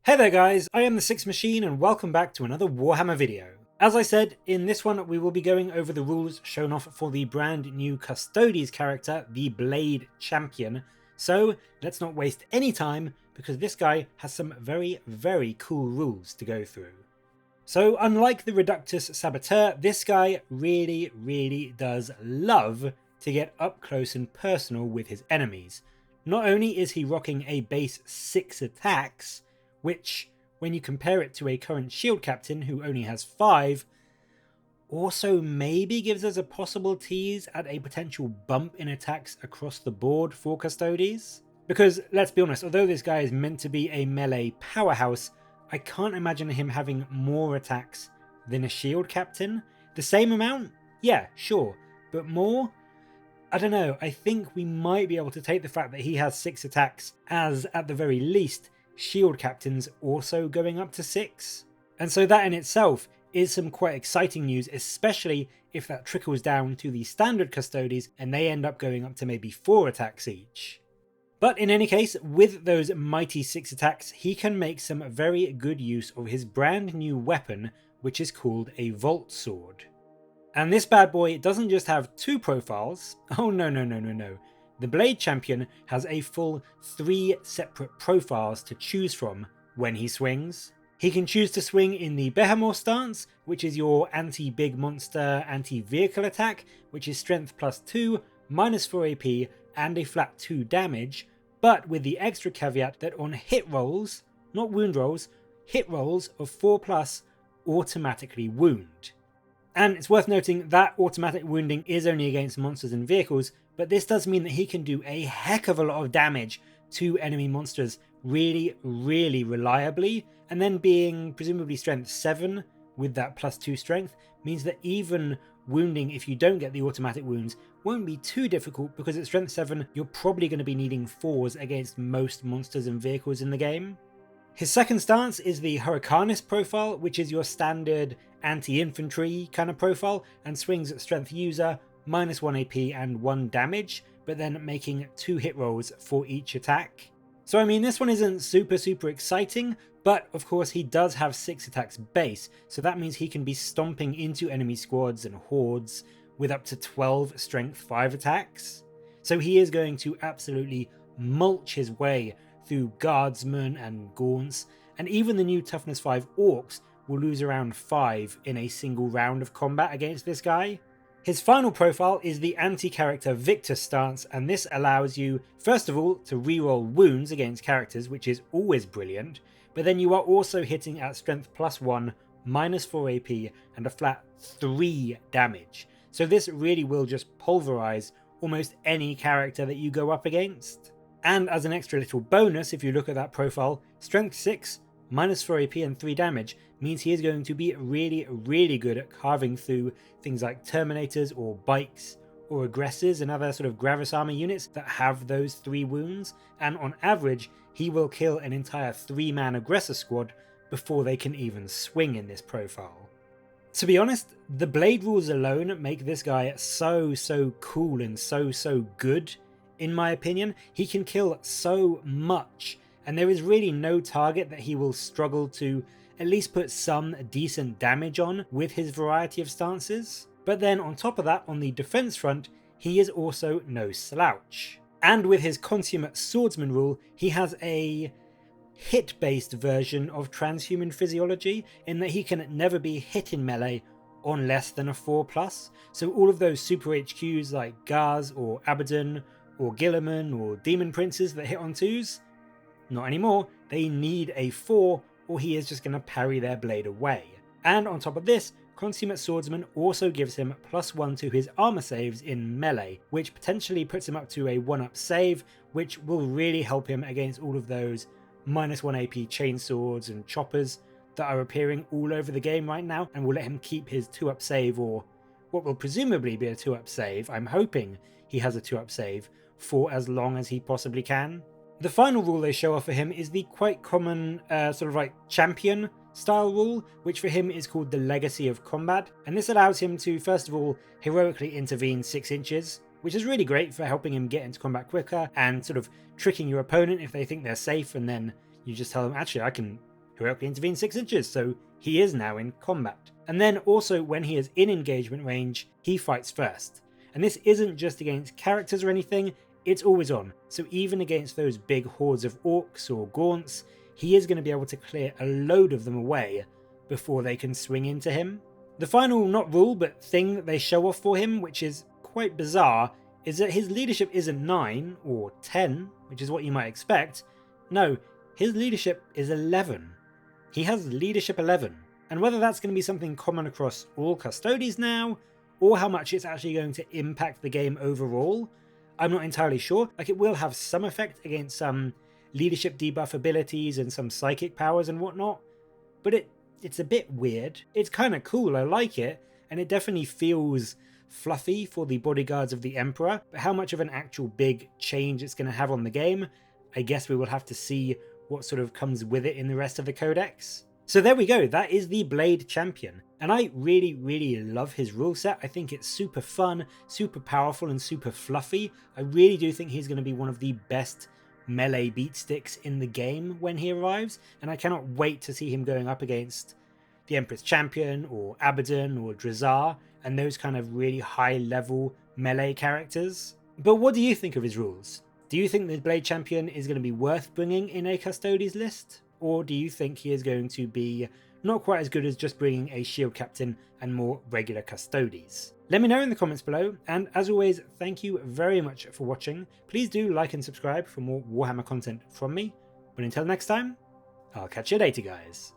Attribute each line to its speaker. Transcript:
Speaker 1: Hey there guys, I am the Six Machine and welcome back to another Warhammer video. As I said, in this one we will be going over the rules shown off for the brand new Custodes character, the Blade Champion. So let's not waste any time because this guy has some very cool rules to go through. So unlike the Reductus Saboteur, this guy really does love to get up close and personal with his enemies. Not only is he rocking a base 6 attacks, which, when you compare it to a current shield captain who only has 5, also maybe gives us a possible tease at a potential bump in attacks across the board for Custodes. Because, let's be honest, although this guy is meant to be a melee powerhouse, I can't imagine him having more attacks than a shield captain. The same amount? Yeah, sure. But more? I don't know, I think we might be able to take the fact that he has 6 attacks as, at the very least, shield captains also going up to 6. And so that in itself is some quite exciting news, especially if that trickles down to the standard Custodes and they end up going up to maybe 4 attacks each. But in any case, with those mighty 6 attacks, he can make some very good use of his brand new weapon, which is called a Vault Sword. And this bad boy doesn't just have 2 profiles, oh no. The Blade Champion has a full 3 separate profiles to choose from when he swings. He can choose to swing in the Behemoth stance, which is your anti-big monster, anti-vehicle attack, which is strength +2, -4 AP, and a flat 2 damage, but with the extra caveat that on hit rolls, not wound rolls, hit rolls of 4+, automatically wound. And it's worth noting that automatic wounding is only against monsters and vehicles, but this does mean that he can do a heck of a lot of damage to enemy monsters really reliably, and then being presumably strength 7 with that +2 strength means that even wounding, if you don't get the automatic wounds, won't be too difficult because at strength 7 you're probably going to be needing 4s against most monsters and vehicles in the game. His second stance is the Hurricanist profile, which is your standard anti-infantry kind of profile and swings at strength user, -1 AP and 1 damage, but then making 2 hit rolls for each attack. So I mean, this one isn't super exciting, but of course he does have 6 attacks base, so that means he can be stomping into enemy squads and hordes with up to 12 strength 5 attacks. So he is going to absolutely mulch his way through guardsmen and gaunts, and even the new toughness 5 orcs will lose around 5 in a single round of combat against this guy. His final profile is the anti-character Victor stance, and this allows you, first of all, to reroll wounds against characters, which is always brilliant, but then you are also hitting at strength +1, -4 AP, and a flat 3 damage. So this really will just pulverize almost any character that you go up against. And as an extra little bonus, if you look at that profile, strength 6, -4 AP and 3 damage means he is going to be really good at carving through things like Terminators or Bikes or Aggressors and other sort of Gravis armor units that have those 3 wounds, and on average he will kill an entire 3-man Aggressor squad before they can even swing in this profile. To be honest, the blade rules alone make this guy so cool and so good. In my opinion, he can kill so much, and there is really no target that he will struggle to at least put some decent damage on with his variety of stances. But then on top of that, on the defense front, he is also no slouch. And with his consummate swordsman rule, he has a hit-based version of transhuman physiology in that he can never be hit in melee on less than a 4+. So all of those super HQs like Gaz or Abaddon or Gilliman or Demon Princes that hit on 2s, not anymore. They need a 4 or he is just going to parry their blade away. And on top of this, Consummate Swordsman also gives him +1 to his armor saves in melee, which potentially puts him up to a 1-up save, which will really help him against all of those -1 AP chainswords and choppers that are appearing all over the game right now, and will let him keep his 2-up save, or what will presumably be a 2-up save. I'm hoping he has a 2-up save for as long as he possibly can. The final rule they show off for him is the quite common sort of like champion style rule, which for him is called the Legacy of Combat, and this allows him to first of all heroically intervene 6 inches, which is really great for helping him get into combat quicker and sort of tricking your opponent if they think they're safe, and then you just tell them, actually I can heroically intervene 6 inches, so he is now in combat. And then also when he is in engagement range, he fights first. And this isn't just against characters or anything, it's always on. So even against those big hordes of orcs or gaunts, he is going to be able to clear a load of them away before they can swing into him. The final, not rule, but thing that they show off for him, which is quite bizarre, is that his leadership isn't 9 or 10, which is what you might expect. No, his leadership is 11. He has leadership 11. And whether that's going to be something common across all Custodes now, or how much it's actually going to impact the game overall, I'm not entirely sure. Like, it will have some effect against some leadership debuff abilities and some psychic powers and whatnot, but it's a bit weird. It's kind of cool, I like it, and it definitely feels fluffy for the bodyguards of the Emperor, but how much of an actual big change it's going to have on the game, I guess we will have to see what sort of comes with it in the rest of the codex. So there we go, that is the Blade Champion, and I really love his rule set. I think it's super fun, super powerful, and super fluffy. I really do think he's going to be one of the best melee beatsticks in the game when he arrives, and I cannot wait to see him going up against the Emperor's Champion, or Abaddon, or Drazar, and those kind of really high level melee characters. But what do you think of his rules? Do you think the Blade Champion is going to be worth bringing in a Custodes list? Or do you think he is going to be not quite as good as just bringing a Shield Captain and more regular Custodes? Let me know in the comments below, and as always, thank you very much for watching. Please do like and subscribe for more Warhammer content from me. But until next time, I'll catch you later, guys.